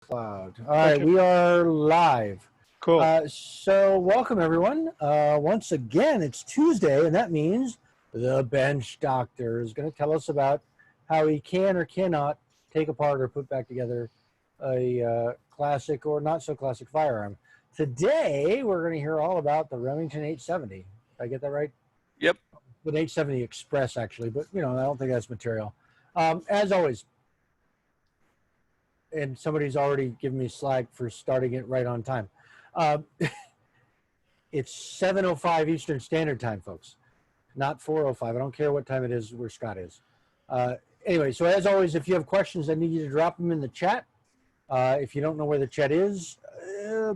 Cloud. All right, Okay, we are live. cool. So, welcome everyone. Once again, it's Tuesday, and that means the bench doctor is going to tell us about how he can or cannot take apart or put back together a classic or not so classic firearm. Today, we're going to hear all about the Remington 870. Did I get that right? Yep. The 870 Express, actually, but I don't think that's material. As always, and somebody's already given me slack for starting it right on time. Uh, it's 7:05 Eastern Standard Time, folks, not 4:05. I don't care what time it is where Scott is. Anyway, so as always, if you have questions, I need you to drop them in the chat. If you don't know where the chat is,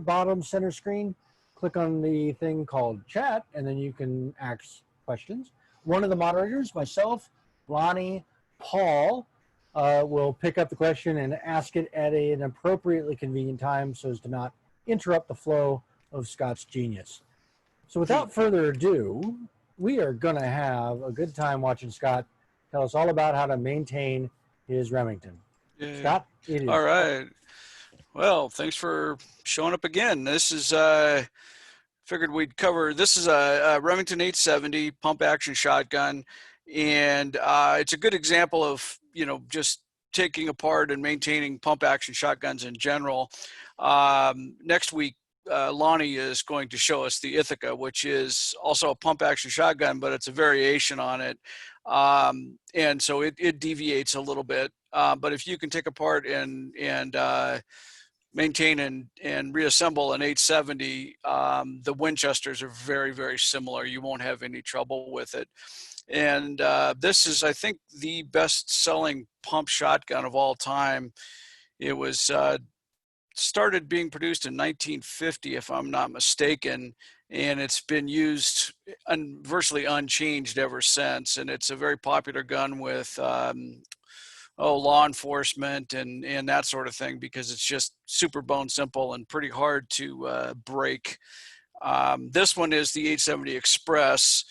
bottom center screen, click on the thing called chat, and then you can ask questions. One of the moderators, myself, Lonnie, Paul, will pick up the question and ask it at an appropriately convenient time so as to not interrupt the flow of Scott's genius. So without further ado, we are going to have a good time watching Scott tell us all about how to maintain his Remington. Yay. Scott, it All is. right. Well, thanks for showing up again. This is figured we'd cover. This is a Remington 870 pump action shotgun, and it's a good example of just taking apart and maintaining pump action shotguns in general. Next week, Lonnie is going to show us the Ithaca, which is also a pump action shotgun, but it's a variation on it. And so it deviates a little bit. But if you can take apart and maintain and reassemble an 870, the Winchesters are very, very similar. You won't have any trouble with it. And this is, I think, the best-selling pump shotgun of all time. It was started being produced in 1950, if I'm not mistaken, and it's been used virtually unchanged ever since. And it's a very popular gun with law enforcement and that sort of thing, because it's just super bone simple and pretty hard to break. This one is the 870 Express,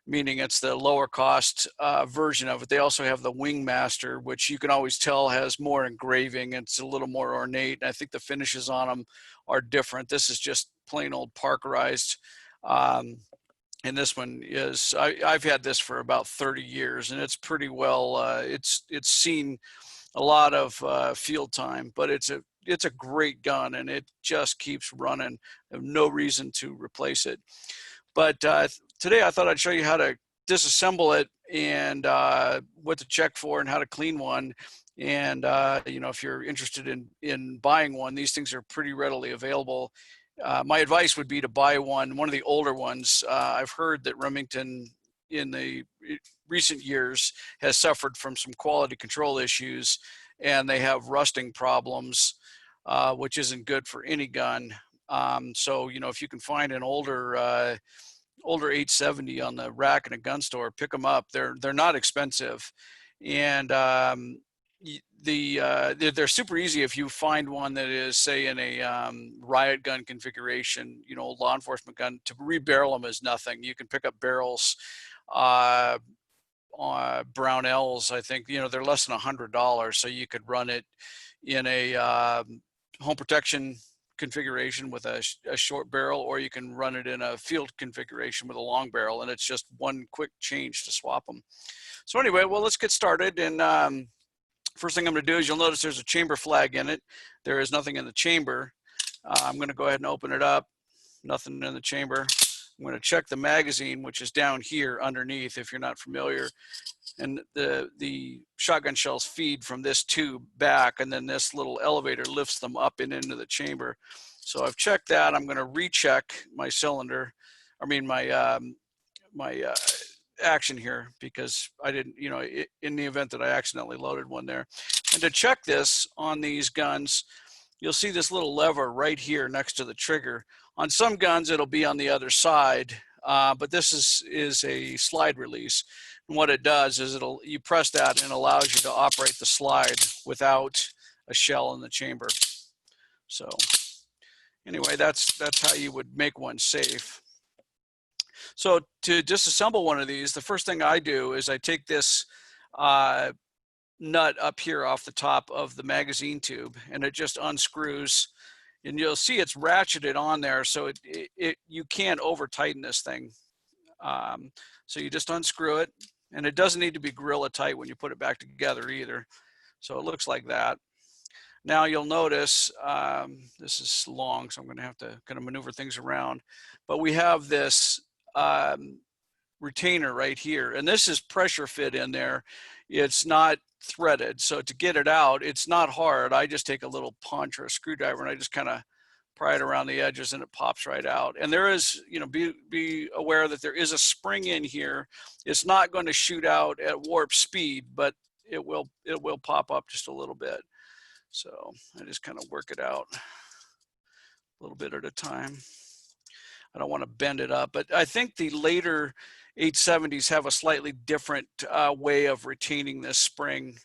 meaning it's the lower cost version of it. They also have the Wingmaster, which you can always tell has more engraving. It's a little more ornate, and I think the finishes on them are different. This is just plain old Parkerized. And this one is, I've had this for about 30 years, and it's pretty well, it's seen a lot of field time, but it's a great gun, and it just keeps running. I have no reason to replace it. But today I thought I'd show you how to disassemble it and what to check for and how to clean one. And if you're interested in buying one, these things are pretty readily available. My advice would be to buy one of the older ones. I've heard that Remington in the recent years has suffered from some quality control issues, and they have rusting problems, which isn't good for any gun. So if you can find an older 870 on the rack in a gun store, pick them up. They're not expensive, and they're super easy if you find one that is, say, in a riot gun configuration, law enforcement gun. To rebarrel them is nothing. You can pick up barrels, Brownells, I think, they're less than $100, so you could run it in a home protection configuration with a short barrel, or you can run it in a field configuration with a long barrel, and it's just one quick change to swap them. So anyway, well, let's get started. And first thing I'm going to do is, you'll notice there's a chamber flag in it. There is nothing in the chamber. I'm going to go ahead and open it up. Nothing in the chamber. I'm going to check the magazine, which is down here underneath, if you're not familiar. And the shotgun shells feed from this tube back, and then this little elevator lifts them up and into the chamber. So I've checked that. I'm going to recheck my cylinder, my action here, because I didn't, in the event that I accidentally loaded one there. And to check this on these guns, you'll see this little lever right here next to the trigger. On some guns, it'll be on the other side, but this is a slide release. And what it does is you press that, and it allows you to operate the slide without a shell in the chamber. So anyway, that's how you would make one safe. So to disassemble one of these, the first thing I do is I take this nut up here off the top of the magazine tube, and it just unscrews, and you'll see it's ratcheted on there, so you can't over tighten this thing. So you just unscrew it, and it doesn't need to be Gorilla tight when you put it back together either. So it looks like that. Now you'll notice, this is long, so I'm going to have to kind of maneuver things around, but we have this retainer right here, and this is pressure fit in there. It's not threaded, so to get it out, it's not hard. I just take a little punch or a screwdriver and I just kind of pry it around the edges and it pops right out. And there is, you know, be aware that there is a spring in here. It's not going to shoot out at warp speed, but it will pop up just a little bit. So I just kind of work it out a little bit at a time. I don't want to bend it up, but I think the later 870s have a slightly different way of retaining this spring.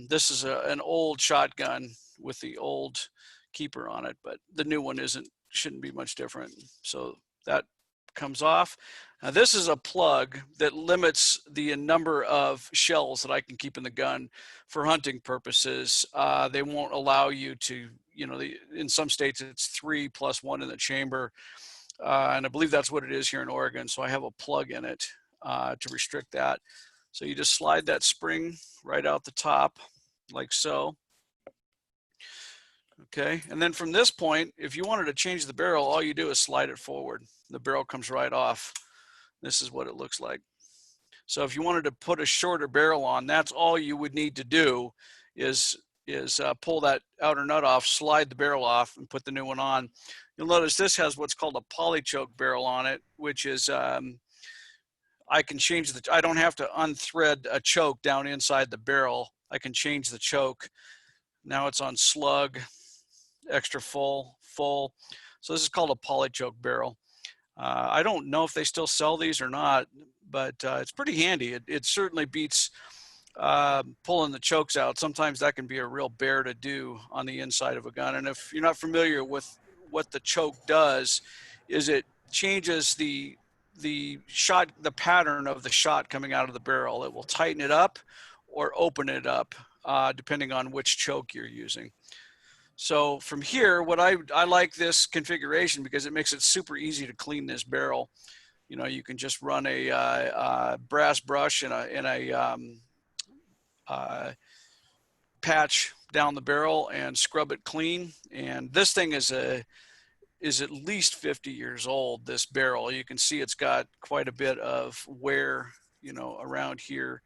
This is an old shotgun with the old keeper on it, but the new one shouldn't be much different. So that comes off. Now this is a plug that limits the number of shells that I can keep in the gun for hunting purposes. They won't allow you to, you know, in some states it's 3 + 1 in the chamber. And I believe that's what it is here in Oregon. So I have a plug in it to restrict that. So you just slide that spring right out the top like so. Okay, and then from this point, if you wanted to change the barrel, all you do is slide it forward. The barrel comes right off. This is what it looks like. So if you wanted to put a shorter barrel on, that's all you would need to do is pull that outer nut off, slide the barrel off, and put the new one on. You'll notice this has what's called a polychoke barrel on it, which is I can change I don't have to unthread a choke down inside the barrel. I can change the choke. Now it's on slug, extra full. So this is called a polychoke barrel. I don't know if they still sell these or not, but it's pretty handy. It certainly beats pulling the chokes out. Sometimes that can be a real bear to do on the inside of a gun. And if you're not familiar with what the choke does, is it changes the pattern of the shot coming out of the barrel. It will tighten it up or open it up depending on which choke you're using. So from here, what I like this configuration because it makes it super easy to clean this barrel. You know, you can just run a brass brush and a patch down the barrel and scrub it clean. And this thing is at least 50 years old, this barrel. You can see it's got quite a bit of wear, you know, around here.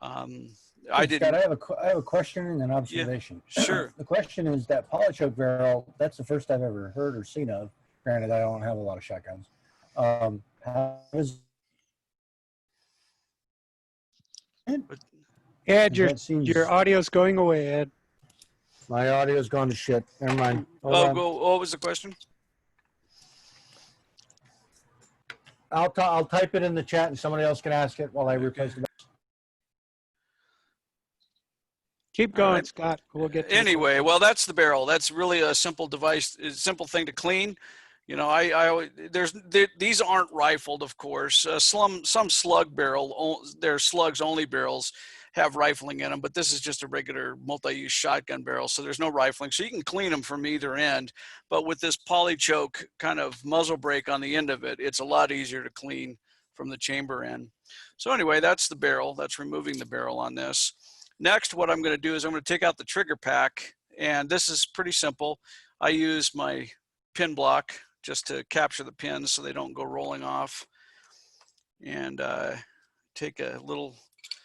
Scott, I have a question and an observation. Yeah, sure. The question is that polychoke barrel, that's the first I've ever heard or seen of. Granted, I don't have a lot of shotguns. How is Ed, your audio's going away, Ed. My audio's gone to shit. Never mind. What was the question? I'll type it in the chat and somebody else can ask it while I replace it. Keep going, right. Scott. We'll get to anyway. Well, that's the barrel. That's really a simple device, a simple thing to clean. You know, these aren't rifled, of course. Some slug barrel, they're slugs only barrels, have rifling in them, but this is just a regular multi-use shotgun barrel, so there's no rifling. So you can clean them from either end, but with this polychoke kind of muzzle brake on the end of it, it's a lot easier to clean from the chamber end. So anyway, that's the barrel. That's removing the barrel on this. Next, what I'm going to do is I'm going to take out the trigger pack, and this is pretty simple. I use my pin block just to capture the pins so they don't go rolling off, and take a little.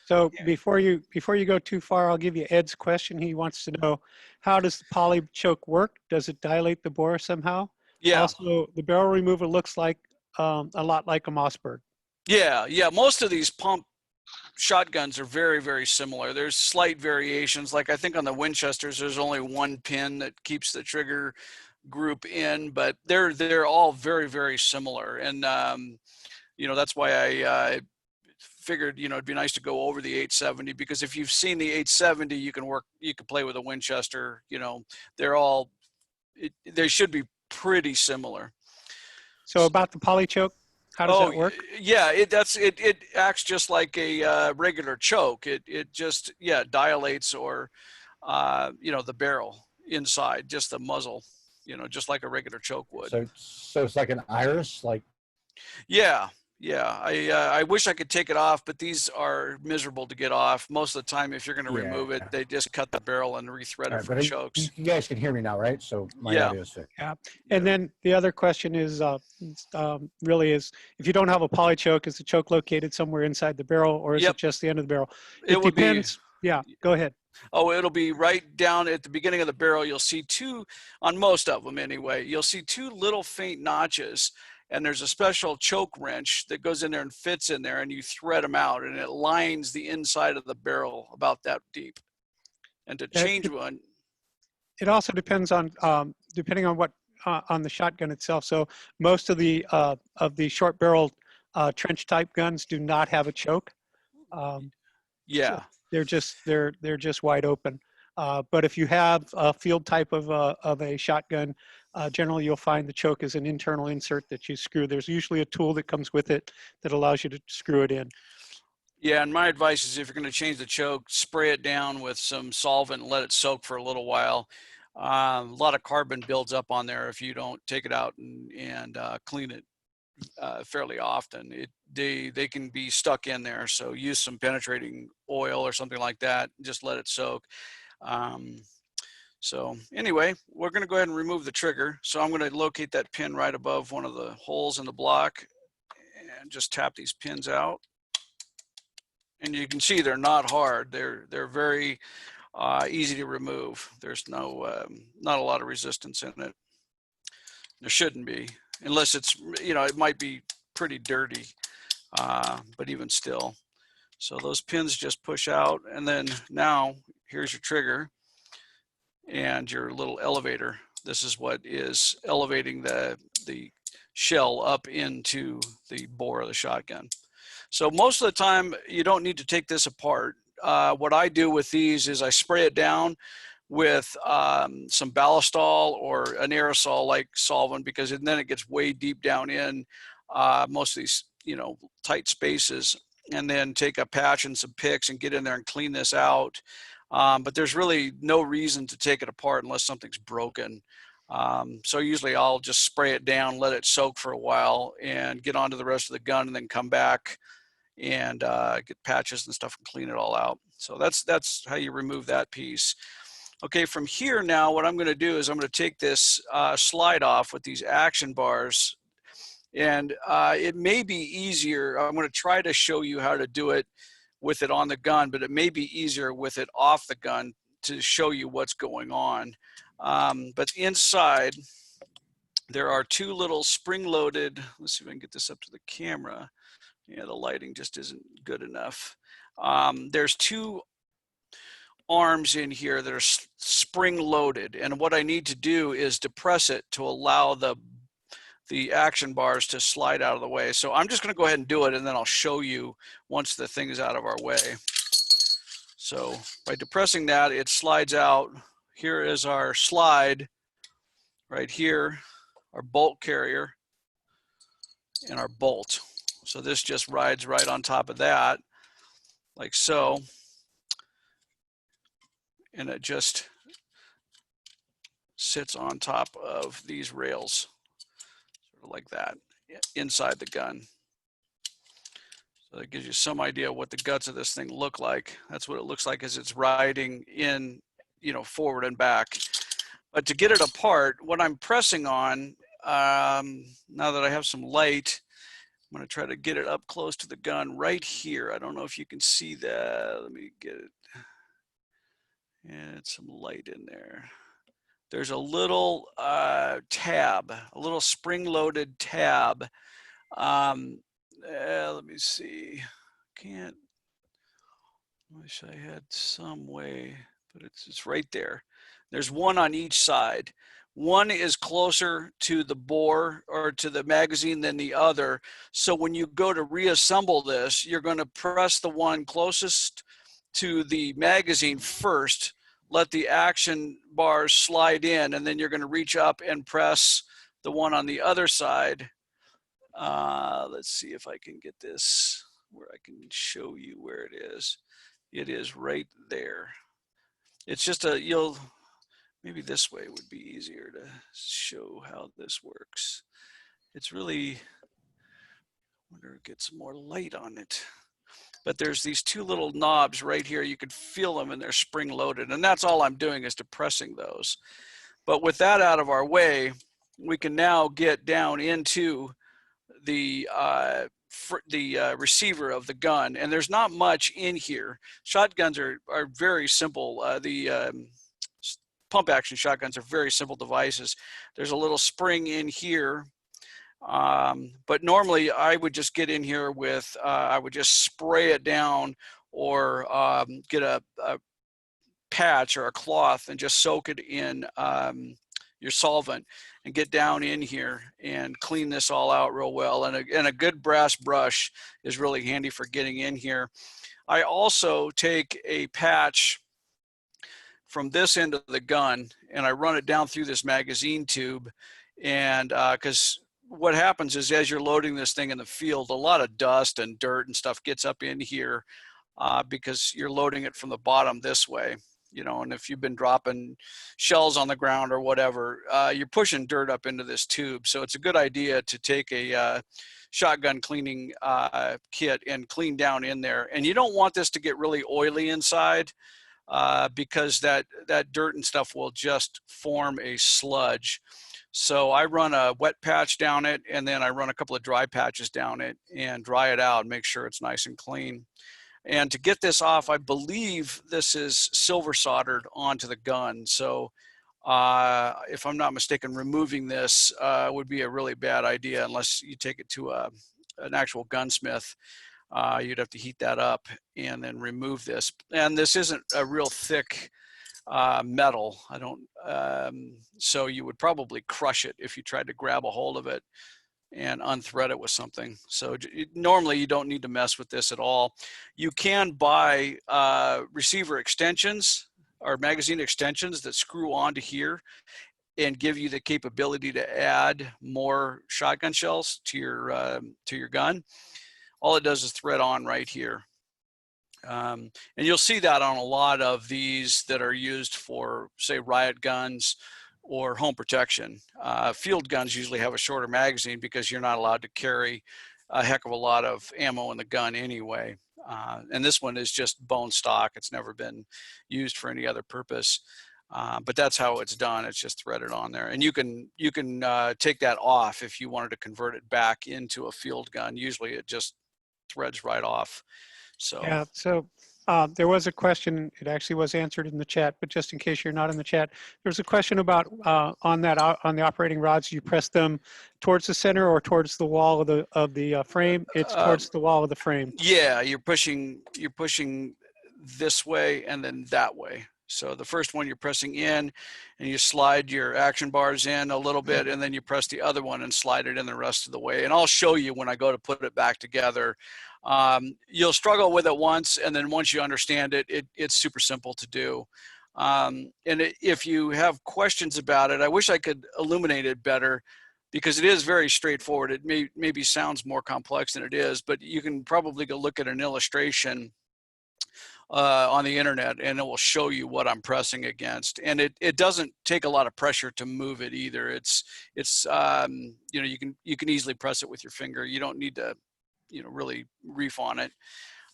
So before you go too far, I'll give you Ed's question. He wants to know, how does the polychoke work? Does it dilate the bore somehow? Yeah. Also, the barrel remover looks like a lot like a Mossberg. Yeah. Most of these pump shotguns are very, very similar. There's slight variations. Like I think on the Winchesters, there's only one pin that keeps the trigger group in, but they're all very, very similar. And you know, that's why I figured, you know, it'd be nice to go over the 870, because if you've seen the 870, you can play with a Winchester. You know, they should be pretty similar. So about the polychoke, How does that work? Yeah, it acts just like a regular choke. It just, yeah, dilates, or the barrel inside, just the muzzle, just like a regular choke would. So it's like an iris, like. Yeah, yeah. I wish I could take it off, but these are miserable to get off. Most of the time, if you're going to remove it, they just cut the barrel and rethread it for chokes. You guys can hear me now, right? So my audio is fixed. Yeah. And then the other question is, really is, if you don't have a poly choke, is the choke located somewhere inside the barrel, or is it just the end of the barrel? It depends. Yeah, go ahead. Oh, it'll be right down at the beginning of the barrel. You'll see two, on most of them anyway, you'll see two little faint notches, and there's a special choke wrench that goes in there and fits in there, and you thread them out, and it lines the inside of the barrel about that deep. And to change one. It also depends on, depending on what, on the shotgun itself. So most of the short barrel trench type guns do not have a choke. Yeah. So they're just wide open. But if you have a field type of a shotgun, generally you'll find the choke is an internal insert that you screw. There's usually a tool that comes with it that allows you to screw it in. Yeah, and my advice is, if you're going to change the choke, spray it down with some solvent and let it soak for a little while. A lot of carbon builds up on there if you don't take it out and clean it fairly often. They can be stuck in there, so use some penetrating oil or something like that. Just let it soak. So anyway, we're going to go ahead and remove the trigger. So I'm going to locate that pin right above one of the holes in the block and just tap these pins out. And you can see they're not hard. They're very easy to remove. There's not a lot of resistance in it. There shouldn't be, unless it's, it might be pretty dirty, but even still. So those pins just push out, and then now here's your trigger and your little elevator. This is what is elevating the shell up into the bore of the shotgun. So most of the time, you don't need to take this apart. What I do with these is I spray it down with some ballistol or an aerosol-like solvent, because then it gets way deep down in most of these, tight spaces, and then take a patch and some picks and get in there and clean this out. But there's really no reason to take it apart unless something's broken. So usually I'll just spray it down, let it soak for a while, and get onto the rest of the gun, and then come back and get patches and stuff and clean it all out. So that's how you remove that piece. Okay, from here now, what I'm going to do is I'm going to take this slide off with these action bars, and it may be easier. I'm going to try to show you how to do it with it on the gun, but it may be easier with it off the gun to show you what's going on. But inside, there are two little spring-loaded, let's see if I can get this up to the camera. Yeah, the lighting just isn't good enough. There's two arms in here that are spring-loaded, and what I need to do is depress it to allow the action bars to slide out of the way. So I'm just going to go ahead and do it, and then I'll show you once the thing is out of our way. So by depressing that, it slides out. Here is our slide right here, our bolt carrier, and our bolt. So this just rides right on top of that, like so. And it just sits on top of these rails, sort of like that, inside the gun. So that gives you some idea what the guts of this thing look like. That's what it looks like as it's riding in, forward and back. But to get it apart, what I'm pressing on, now that I have some light, I'm going to try to get it up close to the gun right here. I don't know if you can see that. Let me get it. And some light in there. There's a little tab, a little spring-loaded tab. Let me see. Can't. Wish I had some way, but it's right there. There's one on each side. One is closer to the bore or to the magazine than the other. So when you go to reassemble this, you're going to press the one closest to the magazine first, let the action bars slide in, and then you're going to reach up and press the one on the other side Let's see if I can get this where I can show you where it is. It is right there. It's just maybe this way would be easier to show how this works. It's really, I wonder if get some more light on it. But there's these two little knobs right here. You can feel them and they're spring loaded. And that's all I'm doing is depressing those. But with that out of our way, we can now get down into the receiver of the gun. And there's not much in here. Shotguns are very simple. Pump action shotguns are very simple devices. There's a little spring in here. But normally I would just get in here with, I would just spray it down or get a patch or a cloth and just soak it in your solvent and get down in here and clean this all out real well. And a good brass brush is really handy for getting in here. I also take a patch from this end of the gun and I run it down through this magazine tube. And because what happens is as you're loading this thing in the field, a lot of dust and dirt and stuff gets up in here because you're loading it from the bottom this way, you know, and if you've been dropping shells on the ground or whatever, you're pushing dirt up into this tube. So it's a good idea to take a shotgun cleaning kit and clean down in there. And you don't want this to get really oily inside because that dirt and stuff will just form a sludge. So I run a wet patch down it and then I run a couple of dry patches down it and dry it out and make sure it's nice and clean. And to get this off, I believe this is silver soldered onto the gun. So if I'm not mistaken, removing this would be a really bad idea unless you take it to an actual gunsmith. You'd have to heat that up and then remove this. And this isn't a real thick metal. So you would probably crush it if you tried to grab a hold of it and unthread it with something. So normally you don't need to mess with this at all. You can buy receiver extensions or magazine extensions that screw onto here and give you the capability to add more shotgun shells to your gun. All it does is thread on right here. And you'll see that on a lot of these that are used for, say, riot guns or home protection. Field guns usually have a shorter magazine because you're not allowed to carry a heck of a lot of ammo in the gun anyway. And this one is just bone stock. It's never been used for any other purpose. But that's how it's done. It's just threaded on there. And you can take that off if you wanted to convert it back into a field gun. Usually it just threads right off. So yeah, so there was a question, it actually was answered in the chat, but just in case you're not in the chat, there was a question about on the operating rods, you press them towards the center or towards the wall of the frame? It's towards the wall of the frame. Yeah, you're pushing this way and then that way. So the first one you're pressing in and you slide your action bars in a little bit and then you press the other one and slide it in the rest of the way. And I'll show you when I go to put it back together. You'll struggle with it once, and then once you understand it, it's super simple to do. And if you have questions about it, I wish I could illuminate it better because it is very straightforward. It maybe sounds more complex than it is, but you can probably go look at an illustration on the internet and it will show you what I'm pressing against. And it doesn't take a lot of pressure to move it either. It's you know, you can easily press it with your finger. You don't need to, you know, really reef on it.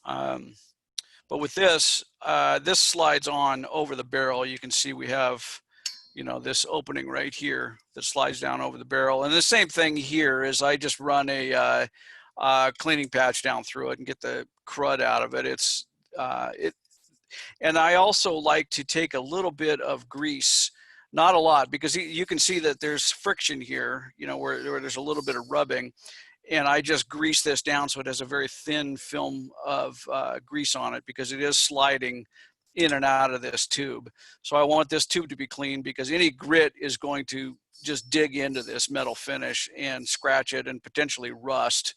But with this, this slides on over the barrel. You can see we have, you know, this opening right here that slides down over the barrel. And the same thing here is I just run a cleaning patch down through it and get the crud out of it. And I also like to take a little bit of grease, not a lot, because you can see that there's friction here, you know, where there's a little bit of rubbing. And I just grease this down so it has a very thin film of grease on it because it is sliding in and out of this tube. So I want this tube to be clean because any grit is going to just dig into this metal finish and scratch it and potentially rust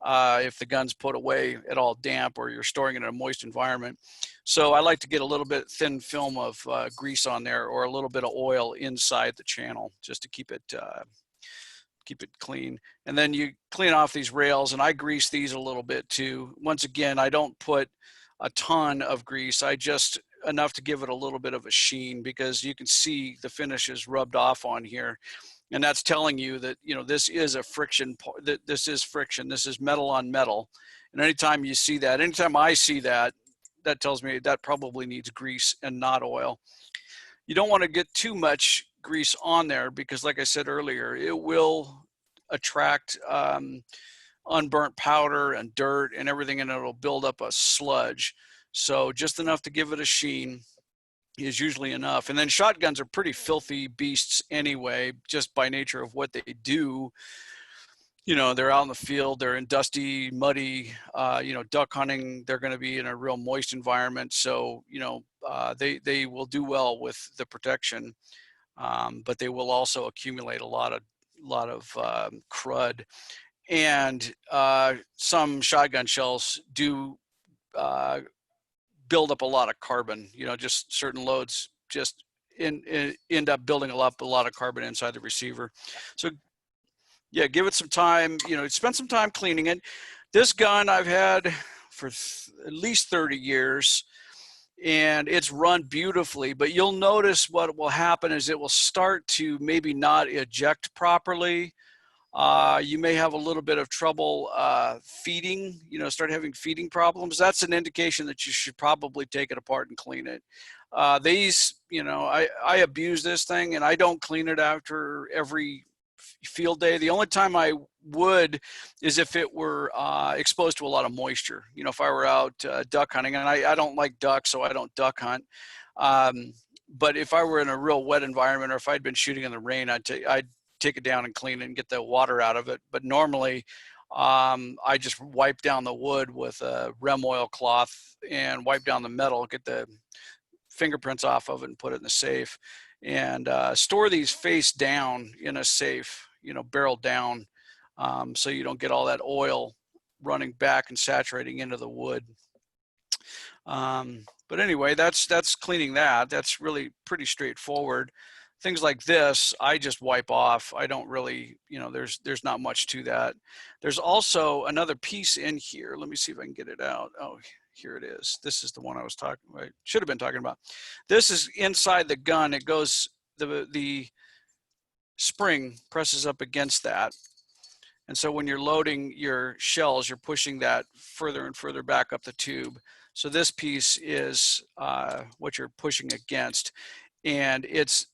if the gun's put away at all damp or you're storing it in a moist environment. So I like to get a little bit thin film of grease on there or a little bit of oil inside the channel just to keep it keep it clean. And then you clean off these rails, and I grease these a little bit too. Once again, I don't put a ton of grease. I just enough to give it a little bit of a sheen, because you can see the finish is rubbed off on here. And that's telling you that, you know, this is a friction, this is friction, this is metal on metal. And anytime you see that, anytime I see that, that tells me that probably needs grease and not oil. You don't want to get too much grease on there, because like I said earlier, it will attract unburnt powder and dirt and everything, and it'll build up a sludge. So just enough to give it a sheen is usually enough. And then shotguns are pretty filthy beasts anyway, just by nature of what they do. You know, they're out in the field, they're in dusty, muddy, you know, duck hunting, they're going to be in a real moist environment. So, you know, they will do well with the protection, but they will also accumulate a lot of crud. And some shotgun shells do build up a lot of carbon. You know, just certain loads just end up building up a lot of carbon inside the receiver. So yeah, give it some time, you know, spend some time cleaning it. This gun I've had for at least 30 years, and it's run beautifully, but you'll notice what will happen is it will start to maybe not eject properly. You may have a little bit of trouble feeding, you know, start having feeding problems. That's an indication that you should probably take it apart and clean it. These, you know, I abuse this thing, and I don't clean it after every field day. The only time I would is if it were exposed to a lot of moisture. You know, if I were out duck hunting, and I don't like ducks, so I don't duck hunt. But if I were in a real wet environment, or if I'd been shooting in the rain, I'd take it down and clean it and get the water out of it. But normally I just wipe down the wood with a rem oil cloth and wipe down the metal, get the fingerprints off of it and put it in the safe, and store these face down in a safe, you know, barrel down, so you don't get all that oil running back and saturating into the wood. But anyway, that's cleaning that. That's really pretty straightforward. Things like this, I just wipe off. I don't really, you know, there's not much to that. There's also another piece in here. Let me see if I can get it out. Oh, here it is. This is the one I was talking about. Should have been talking about. This is inside the gun. It goes, the spring presses up against that. And so when you're loading your shells, you're pushing that further and further back up the tube. So this piece is what you're pushing against, and it's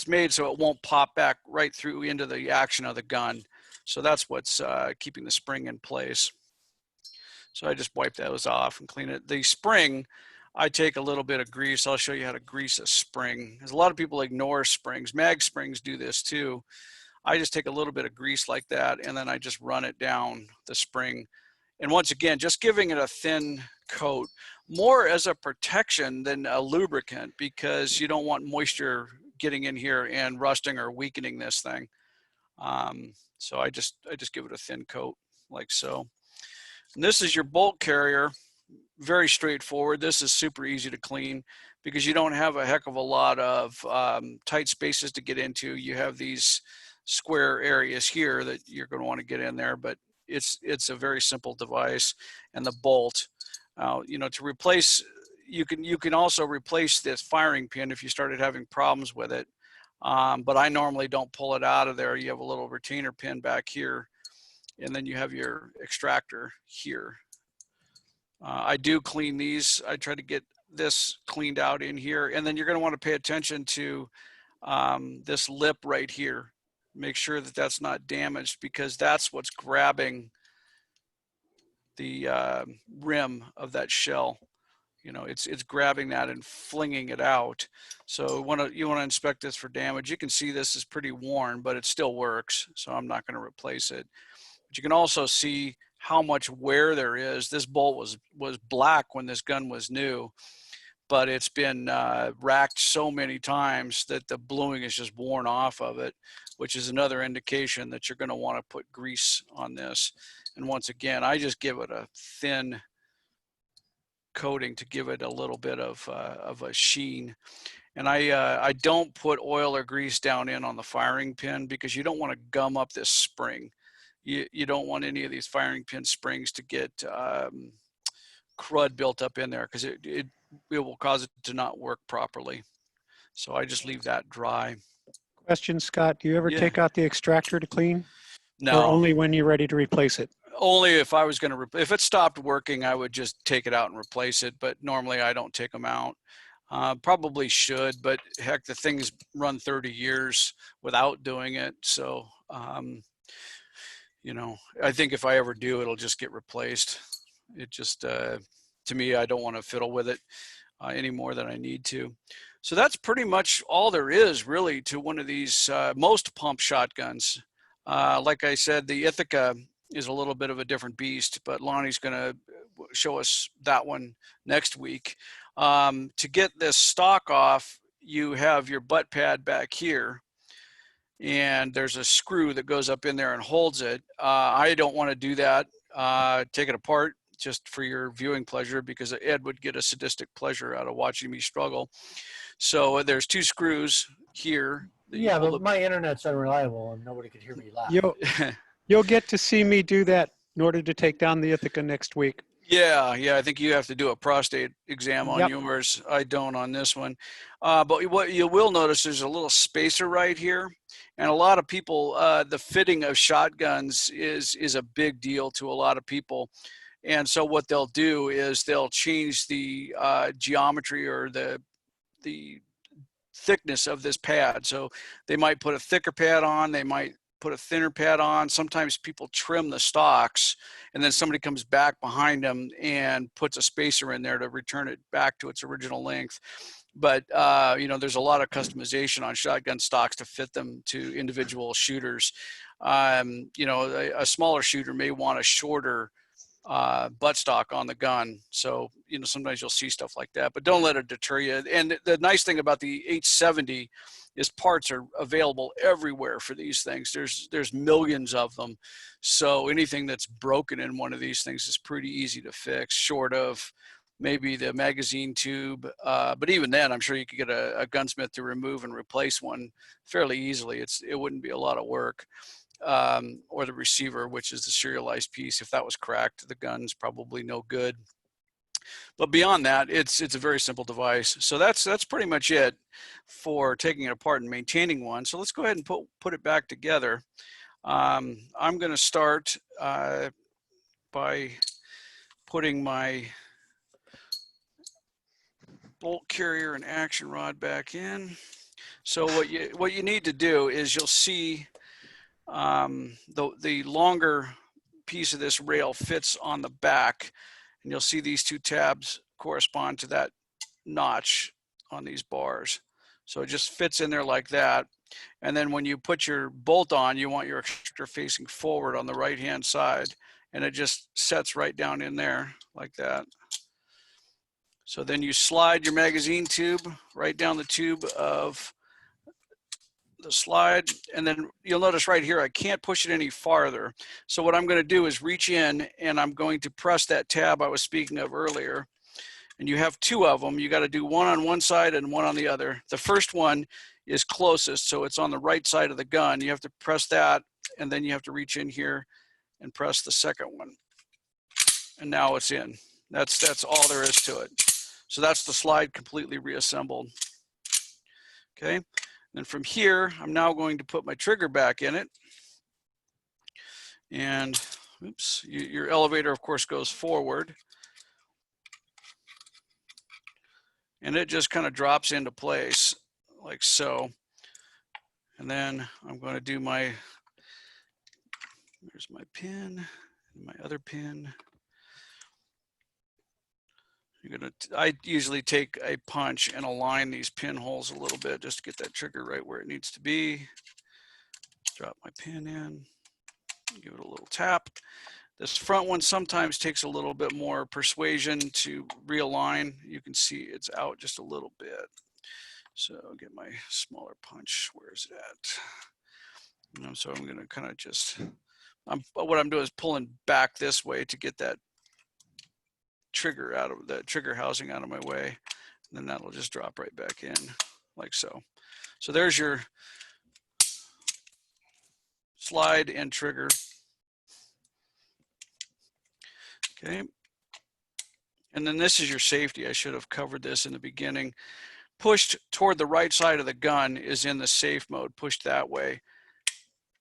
made so it won't pop back right through into the action of the gun. So that's what's keeping the spring in place. So I just wipe those off and clean it. The spring, I take a little bit of grease. I'll show you how to grease a spring. There's a lot of people ignore springs. Mag springs do this too. I just take a little bit of grease like that, and then I just run it down the spring. And once again, just giving it a thin coat, more as a protection than a lubricant, because you don't want moisture getting in here and rusting or weakening this thing. So I just give it a thin coat like so. And this is your bolt carrier. Very straightforward. This is super easy to clean because you don't have a heck of a lot of tight spaces to get into. You have these square areas here that you're going to want to get in there, but it's a very simple device. And the bolt, you know, to replace, you can also replace this firing pin if you started having problems with it. But I normally don't pull it out of there. You have a little retainer pin back here, and then you have your extractor here. I do clean these. I try to get this cleaned out in here, and then you're going to want to pay attention to this lip right here. Make sure that that's not damaged, because that's what's grabbing the rim of that shell. You know, it's grabbing that and flinging it out. So you want to inspect this for damage. You can see this is pretty worn, but it still works. So I'm not going to replace it. But you can also see how much wear there is. This bolt was black when this gun was new, but it's been racked so many times that the bluing is just worn off of it, which is another indication that you're going to want to put grease on this. And once again, I just give it a thin coating to give it a little bit of a sheen. And I don't put oil or grease down in on the firing pin because you don't want to gum up this spring. You don't want any of these firing pin springs to get crud built up in there, because it will cause it to not work properly. So I just leave that dry. Question, Scott, do you ever Yeah. take out the extractor to clean? No. Or only when you're ready to replace it? Only if I was going to, if it stopped working, I would just take it out and replace it. But normally I don't take them out. Probably should, but heck, the thing's run 30 years without doing it. So, you know, I think if I ever do, it'll just get replaced. It just, to me, I don't want to fiddle with it any more than I need to. So that's pretty much all there is really to one of these, most pump shotguns. Like I said, the Ithaca is a little bit of a different beast, but Lonnie's going to show us that one next week. To get this stock off, you have your butt pad back here, and there's a screw that goes up in there and holds it. I don't want to do that. Take it apart just for your viewing pleasure, because Ed would get a sadistic pleasure out of watching me struggle. So there's two screws here. Yeah, but my internet's unreliable and nobody could hear me laugh. You'll get to see me do that in order to take down the Ithaca next week. Yeah, I think you have to do a prostate exam on yours. I don't on this one. But what you will notice, there's a little spacer right here. And a lot of people, the fitting of shotguns is a big deal to a lot of people. And so what they'll do is they'll change the geometry or the thickness of this pad. So they might put a thicker pad on, they might put a thinner pad on. Sometimes people trim the stocks, and then somebody comes back behind them and puts a spacer in there to return it back to its original length. But you know, there's a lot of customization on shotgun stocks to fit them to individual shooters. You know, a smaller shooter may want a shorter buttstock on the gun. So, you know, sometimes you'll see stuff like that, but don't let it deter you. And the nice thing about the 870 is parts are available everywhere for these things. There's millions of them. So anything that's broken in one of these things is pretty easy to fix, short of maybe the magazine tube. But even then, I'm sure you could get a gunsmith to remove and replace one fairly easily. It wouldn't be a lot of work. Or the receiver, which is the serialized piece. If that was cracked, the gun's probably no good. But beyond that, it's a very simple device. So that's pretty much it for taking it apart and maintaining one. So let's go ahead and put it back together. I'm going to start by putting my bolt carrier and action rod back in. So what you need to do is, you'll see the longer piece of this rail fits on the back, and you'll see these two tabs correspond to that notch on these bars. So it just fits in there like that. And then when you put your bolt on, you want your extractor facing forward on the right hand side, and it just sets right down in there like that. So then you slide your magazine tube right down the tube of the slide, and then you'll notice right here I can't push it any farther. So what I'm going to do is reach in, and I'm going to press that tab I was speaking of earlier. And you have two of them. You got to do one on one side and one on the other. The first one is closest, so it's on the right side of the gun. You have to press that, and then you have to reach in here and press the second one. And now it's in. That's all there is to it. So that's the slide completely reassembled. Okay. And from here, I'm now going to put my trigger back in it. And oops, your elevator, of course, goes forward. And it just kind of drops into place like so. And then I'm going to do there's my pin, and my other pin. I usually take a punch and align these pinholes a little bit just to get that trigger right where it needs to be. Drop my pin in, give it a little tap. This front one sometimes takes a little bit more persuasion to realign. You can see it's out just a little bit. So I'll get my smaller punch. Where is it at? So I'm going to kind of just, what I'm doing is pulling back this way to get that trigger housing out of my way. And then that'll just drop right back in like so. So there's your slide and trigger. Okay. And then this is your safety. I should have covered this in the beginning. Pushed toward the right side of the gun is in the safe mode, pushed that way.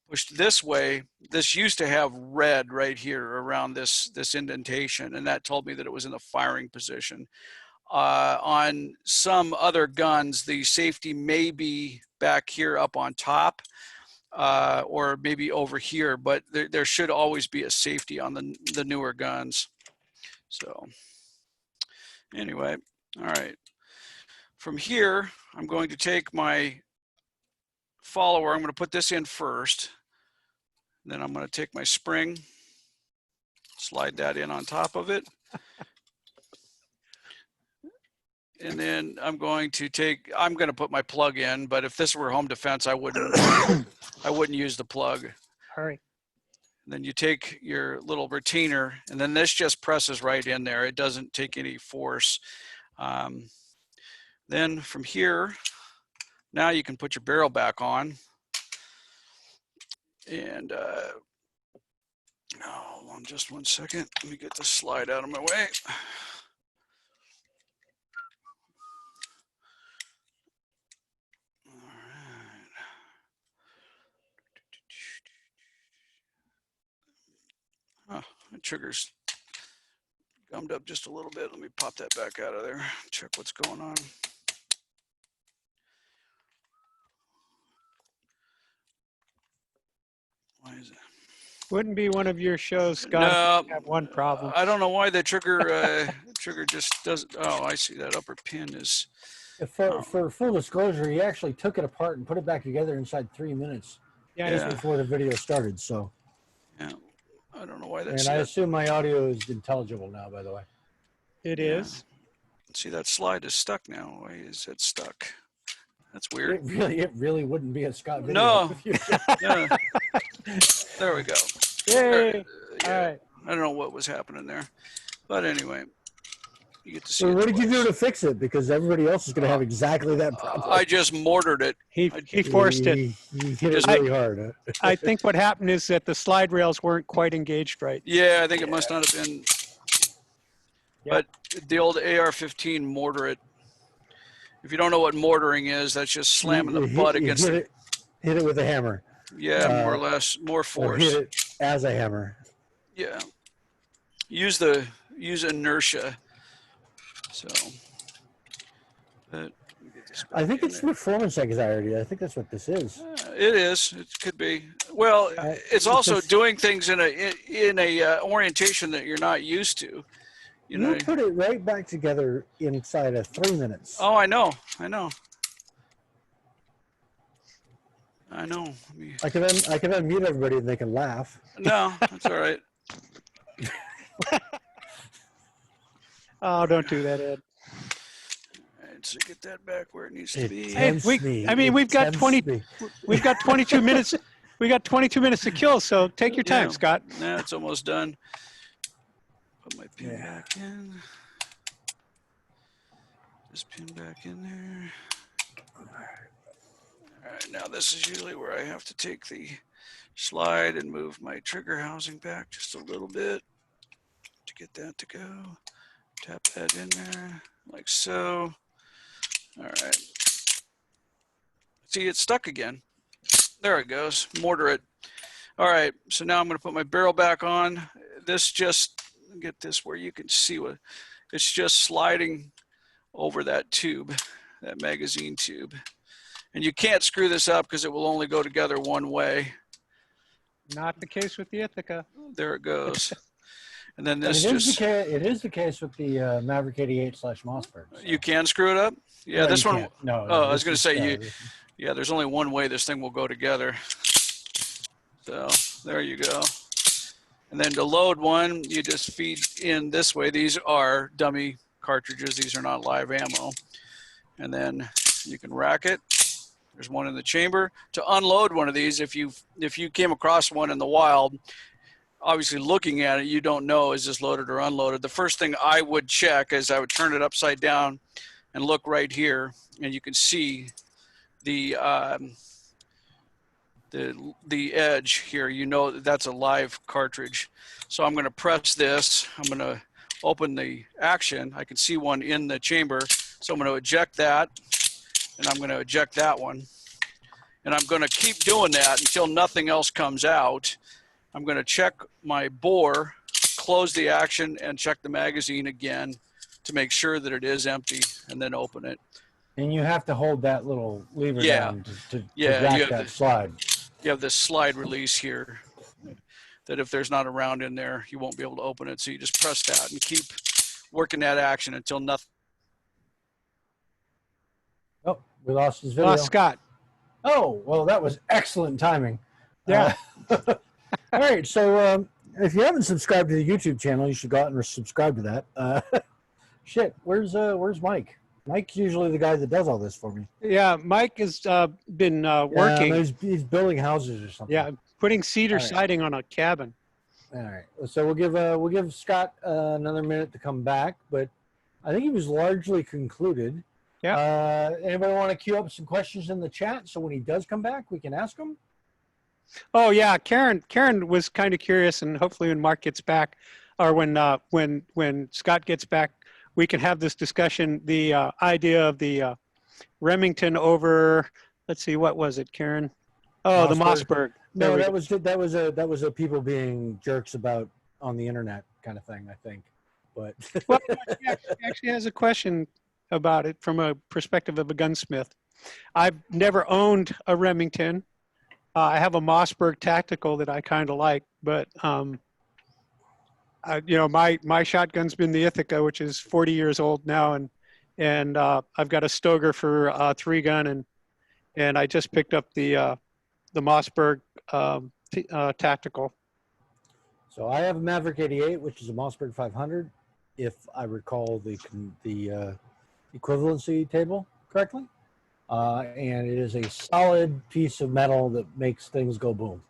Pushed this way, this used to have red right here around this indentation, and that told me that it was in the firing position. On some other guns, the safety may be back here up on top, or maybe over here, but there should always be a safety on the newer guns. So anyway, all right. From here, I'm going to take my follower. I'm going to put this in first. Then I'm going to take my spring, slide that in on top of it. And then I'm going to put my plug in, but if this were home defense, I wouldn't use the plug. All right. And then you take your little retainer, and then this just presses right in there. It doesn't take any force. Then from here, now you can put your barrel back on. And hold on just one second. Let me get this slide out of my way. All right. Oh, the trigger's gummed up just a little bit. Let me pop that back out of there. Check what's going on. Why is it? Wouldn't be one of your shows, Scott. No, Have one problem. I don't know why the trigger just doesn't. Oh, I see that upper pin is. For full disclosure, he actually took it apart and put it back together inside 3 minutes just before the video started. So yeah, I don't know why that's. And I assume my audio is intelligible now, by the way. It is. See, that slide is stuck now. Why is it stuck? That's weird. It really wouldn't be a Scott video. No. Yeah. There we go. Yay. Yeah. All right. I don't know what was happening there, but anyway, you get to see. So what did you do to fix it? Because everybody else is going to have exactly that problem. I just mortared it. He forced it. He hit it really hard. I think what happened is that the slide rails weren't quite engaged right. Yeah, I think it must not have been. But the old AR-15 mortar it. If you don't know what mortaring is, that's just slamming the butt against it. Hit it with a hammer. Yeah, more or less, more force. Or hit it as a hammer. Yeah. Use inertia. So. I think it's performance anxiety. I think that's what this is. It is. It could be. Well, it's also doing things in a orientation that you're not used to. You put it right back together inside of 3 minutes. Oh, I know. I can unmute everybody and they can laugh. No, that's all right. Oh, don't do that, Ed. All right, so get that back where it needs to be. Hey, we've got 22 minutes. We got 22 minutes to kill, so take your time, Scott. Nah, it's almost done. Put my pin back in. This pin back in there. All right, now this is usually where I have to take the slide and move my trigger housing back just a little bit to get that to go. Tap that in there like so. All right. See, it's stuck again. There it goes. Mortar it. All right, so now I'm going to put my barrel back on. This just, get this where you can see what, it's just sliding over that tube, that magazine tube. And you can't screw this up because it will only go together one way. Not the case with the Ithaca. There it goes. And then this it is the case with the Maverick 88/Mossberg. So. You can screw it up? Yeah, no, this one. No. Oh, I was going to say, yeah, there's only one way this thing will go together. So there you go. And then to load one, you just feed in this way. These are dummy cartridges. These are not live ammo. And then you can rack it. There's one in the chamber. To unload one of these, if you came across one in the wild, obviously looking at it, you don't know, is this loaded or unloaded? The first thing I would check is I would turn it upside down and look right here, and you can see the edge here. You know that's a live cartridge. So I'm going to press this. I'm going to open the action. I can see one in the chamber. So I'm going to eject that, and I'm going to eject that one. And I'm going to keep doing that until nothing else comes out. I'm going to check my bore, close the action, and check the magazine again to make sure that it is empty, and then open it. And you have to hold that little lever down to Yeah, jack that slide. You have this slide release here that if there's not a round in there, you won't be able to open it. So you just press that and keep working that action until nothing. Oh, we lost his video. Lost Scott. Oh, well, that was excellent timing. Yeah. All right. So if you haven't subscribed to the YouTube channel, you should go out and subscribe to that. Shit, where's Mike? Mike's usually the guy that does all this for me. Yeah, Mike has been working. He's building houses or something. Yeah, putting cedar siding on a cabin. All right. So we'll give Scott another minute to come back, but I think he was largely concluded. Yeah. Anybody want to queue up some questions in the chat so when he does come back, we can ask him? Oh yeah, Karen was kind of curious, and hopefully when Mark gets back, or when Scott gets back, we can have this discussion. The idea of the Remington over, let's see, what was it, Karen? Oh, the Mossberg. No, that was a people being jerks about on the internet kind of thing, I think. But well, she actually has a question about it from a perspective of a gunsmith. I've never owned a Remington. I have a Mossberg Tactical that I kind of like, but my shotgun's been the Ithaca, which is 40 years old now, and I've got a Stoger for 3-gun, and I just picked up the Mossberg Tactical. So I have a Maverick 88, which is a Mossberg 500, if I recall the equivalency table correctly. And it is a solid piece of metal that makes things go boom.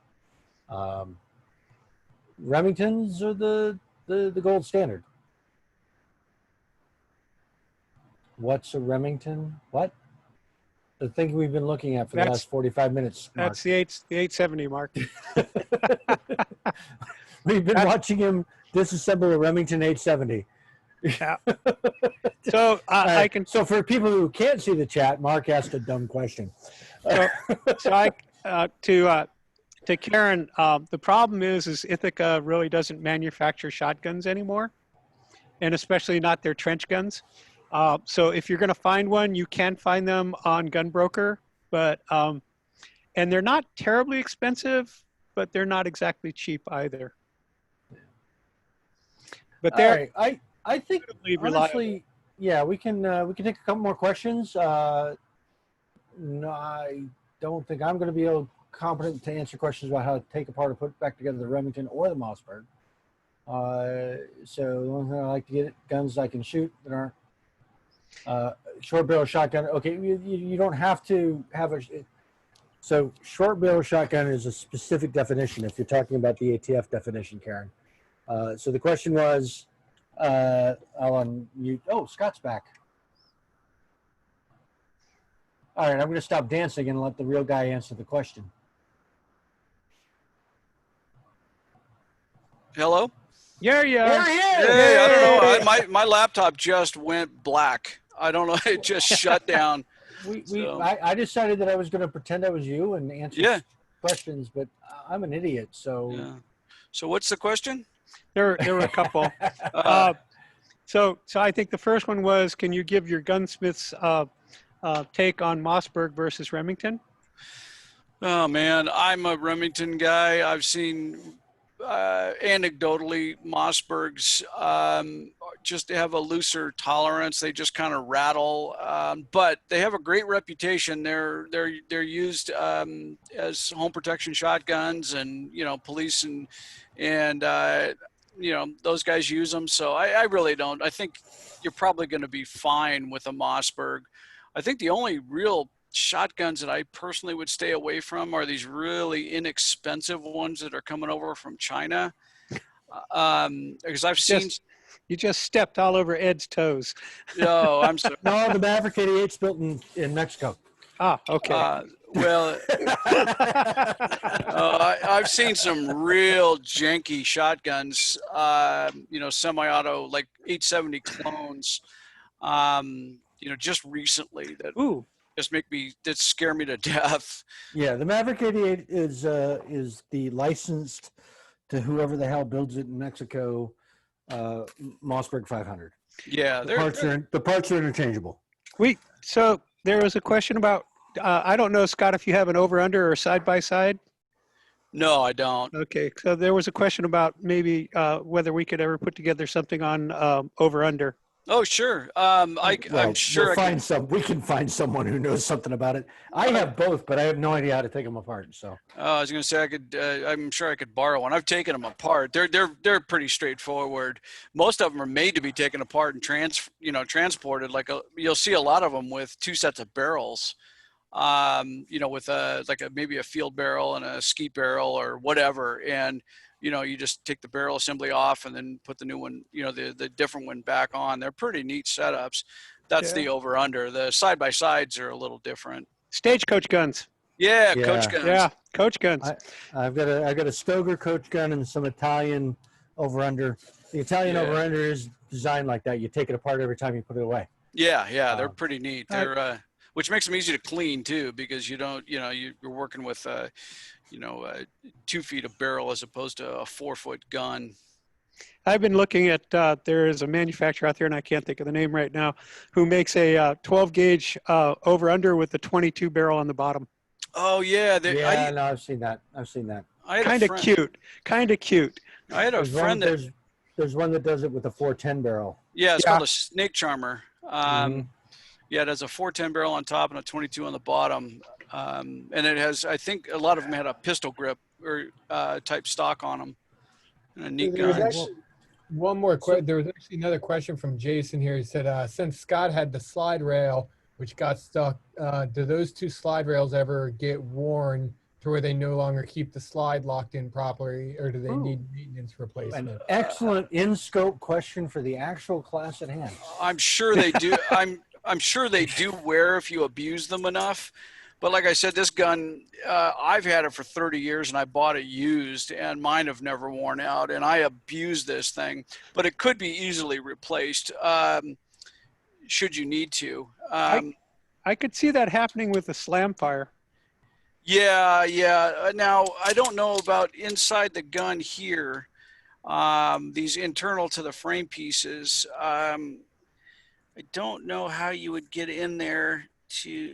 Remingtons are the gold standard. What's a Remington? What? The thing we've been looking at for the last 45 minutes. Mark. That's the 870 mark. We've been watching him disassemble a Remington 870. Yeah. So I can. So for people who can't see the chat, Mark asked a dumb question. To Karen, the problem is Ithaca really doesn't manufacture shotguns anymore, and especially not their trench guns. So if you're going to find one, you can find them on Gunbroker, but and they're not terribly expensive, but they're not exactly cheap either. But they're I think honestly, yeah, we can take a couple more questions. No, I don't think I'm going to be competent to answer questions about how to take apart or put back together the Remington or the Mossberg. So the one thing I like to get guns I can shoot that aren't short barrel shotgun. Okay, you don't have to have a. So short barrel shotgun is a specific definition. If you're talking about the ATF definition, Karen. So the question was. I'll unmute. Oh, Scott's back. All right, I'm going to stop dancing and let the real guy answer the question. Hello? There he is. Hey, I don't know. My laptop just went black. I don't know. It just shut down. I decided that I was going to pretend I was you and answer questions, but I'm an idiot. So. Yeah. So what's the question? There were a couple. So I think the first one was, can you give your gunsmith's take on Mossberg versus Remington? Oh man, I'm a Remington guy. I've seen anecdotally Mossbergs just have a looser tolerance. They just kind of rattle, but they have a great reputation. They're used as home protection shotguns, and police and those guys use them. So I really don't. I think you're probably going to be fine with a Mossberg. I think the only real shotguns that I personally would stay away from are these really inexpensive ones that are coming over from China. Because I've seen. You just stepped all over Ed's toes. No, I'm sorry. No, the Maverick 88's built in Mexico. Ah, okay. Well, I've seen some real janky shotguns, semi-auto, like 870 clones, just recently that Ooh. that scare me to death. Yeah, the Maverick 88 is the licensed to whoever the hell builds it in Mexico, Mossberg 500. Yeah, the parts are interchangeable. So there was a question about, I don't know, Scott, if you have an over-under or side-by-side. No, I don't. Okay, so there was a question about maybe whether we could ever put together something on over-under. Oh, sure. I'm sure we can find someone who knows something about it. I have both, but I have no idea how to take them apart. So I was going to say I'm sure I could borrow one. I've taken them apart. They're pretty straightforward. Most of them are made to be taken apart and transported. You'll see a lot of them with two sets of barrels. With maybe a field barrel and a skeet barrel or whatever, and you just take the barrel assembly off and then put the new one, the different one back on. They're pretty neat setups. That's the over under. The side by sides are a little different. Stagecoach guns. Yeah, coach guns. Yeah, coach guns. I've got a Stoger coach gun and some Italian over under. The Italian over under is designed like that. You take it apart every time you put it away. Yeah, they're pretty neat. They're which makes them easy to clean too, because you're working with 2 feet of barrel as opposed to a 4-foot gun. I've been looking at, there is a manufacturer out there, and I can't think of the name right now, who makes a 12 gauge over under with the 22 barrel on the bottom. Oh yeah. I've seen that. Kind of cute. I had a friend there's one that does it with a 410 barrel. Yeah, it's called a snake charmer. Yeah, it has a 410 barrel on top and a 22 on the bottom. And it has, I think a lot of them had a pistol grip or type stock on them. And a neat gun. One more question. There was actually another question from Jason here. He said, since Scott had the slide rail, which got stuck, do those 2 slide rails ever get worn to where they no longer keep the slide locked in properly, or do they need maintenance replacement? An excellent in-scope question for the actual class at hand. I'm sure they do. I'm sure they do wear if you abuse them enough. But like I said, this gun, I've had it for 30 years and I bought it used, and mine have never worn out, and I abuse this thing, but it could be easily replaced should you need to. I could see that happening with a slam fire. Yeah. Now, I don't know about inside the gun here, these internal to the frame pieces. I don't know how you would get in there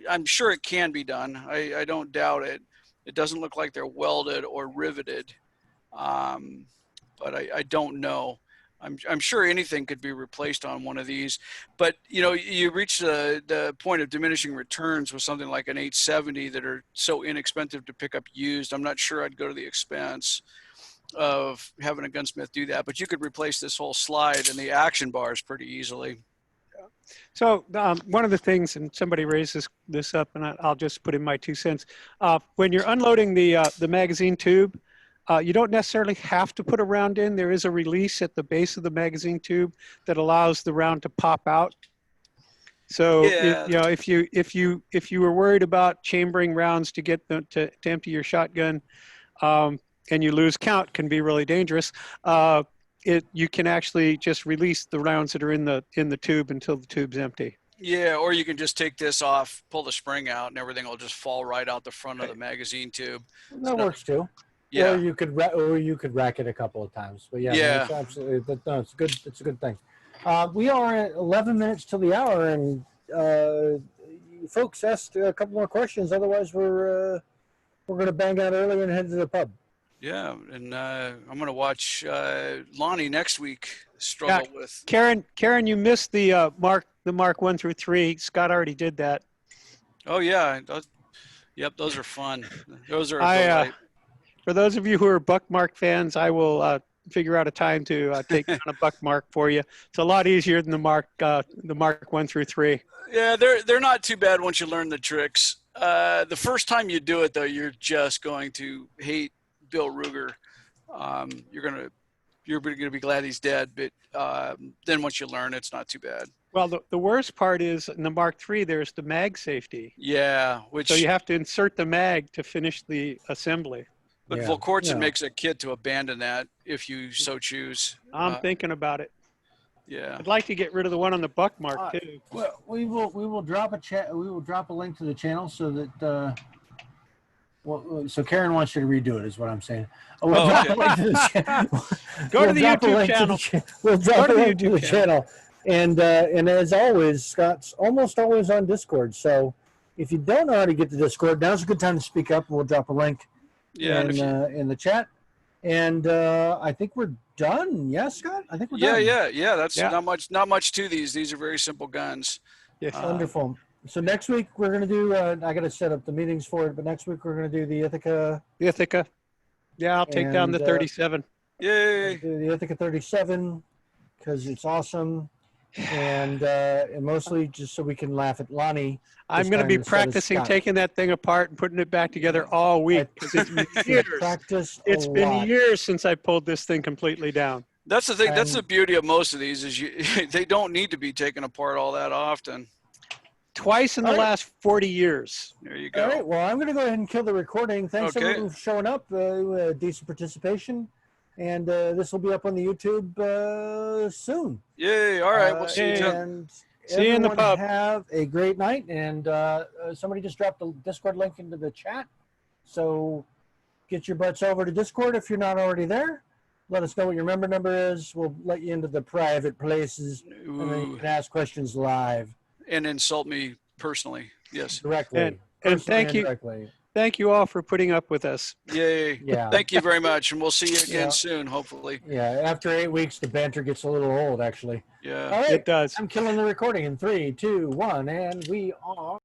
I'm sure it can be done. I don't doubt it. It doesn't look like they're welded or riveted, but I don't know. I'm sure anything could be replaced on one of these, but you reach the point of diminishing returns with something like an 870 that are so inexpensive to pick up used. I'm not sure I'd go to the expense of having a gunsmith do that, but you could replace this whole slide and the action bars pretty easily. So one of the things, and somebody raised this up, and I'll just put in my 2 cents. When you're unloading the magazine tube, you don't necessarily have to put a round in. There is a release at the base of the magazine tube that allows the round to pop out. So if you were worried about chambering rounds to get them to empty your shotgun, and you lose count, can be really dangerous. You can actually just release the rounds that are in the tube until the tube's empty. Yeah, or you can just take this off, pull the spring out, and everything will just fall right out the front of the magazine tube. That works too. Yeah. Or you could rack it a couple of times. But it's absolutely. No, it's good. It's a good thing. We are at 11 minutes till the hour, and folks asked a couple more questions. Otherwise, we're going to bang out early and head to the pub. Yeah, and I'm going to watch Lonnie next week struggle with. Karen, you missed the Mark 1 through 3. Scott already did that. Oh yeah, those are fun. Those are. A for those of you who are Buckmark fans, I will figure out a time to take down a Buckmark for you. It's a lot easier than the Mark 1 through 3. Yeah, they're not too bad once you learn the tricks. The first time you do it, though, you're just going to hate Bill Ruger. You're gonna be glad he's dead, but then once you learn, it's not too bad. Well, the worst part is in the Mark III, there's the mag safety. Yeah, which So you have to insert the mag to finish the assembly. but Yeah. Volkortson No. makes a kid to abandon that if you so choose. I'm thinking about it. Yeah. I'd like to get rid of the one on the buck mark too. Well, we will drop a chat. We will drop a link to the channel so that. So Karen wants you to redo it, is what I'm saying. We'll Oh, drop okay. a link to the channel. Go to the drop a YouTube link to the channel. We'll drop to a the link to YouTube the channel. And as always, Scott's almost always on Discord. So if you don't know how to get to Discord, now's a good time to speak up. We'll drop a link Yeah. and if you- in the chat. And I think we're done. Yeah, Scott? I think we're done. yeah. That's Yeah. not much to these. These are very simple guns. Yes. Wonderful. So next week we're going to do, I got to set up the meetings for it, but next week we're going to do the Ithaca. The Ithaca. Yeah, I'll take down the And, 37. Yay. Do the Ithaca 37 because it's awesome. And mostly just so we can laugh at Lonnie. I'm this going to time be instead of practicing Scott. taking that thing apart and putting it back together all week because it's been years. Practice a It's been lot. years since I pulled this thing completely down. That's the thing. That's the And- beauty of most of these is they don't need to be taken apart all that often. Twice in the All right. last 40 years. There you All right. go. Well, I'm going to go ahead and kill the recording. Thanks Okay. everyone for showing up. Decent participation. And this will be up on the YouTube soon. Yay. All right. We'll see you then. And See you in the everyone pub. Have a great night. And somebody just dropped the Discord link into the chat. So get your butts over to Discord if you're not already there. Let us know what your member number is. We'll let you into the private places. And then you Ooh. can ask questions live And insult me personally. Yes. directly. And Personally thank you. Directly. Thank you all for putting up with us. Yay. Yeah. Thank you very much. And we'll see you again Yeah. soon, hopefully. Yeah. After 8 weeks, the banter gets a little old, actually. Yeah. All right. It does. I'm killing the recording in 3, 2, 1, and we are.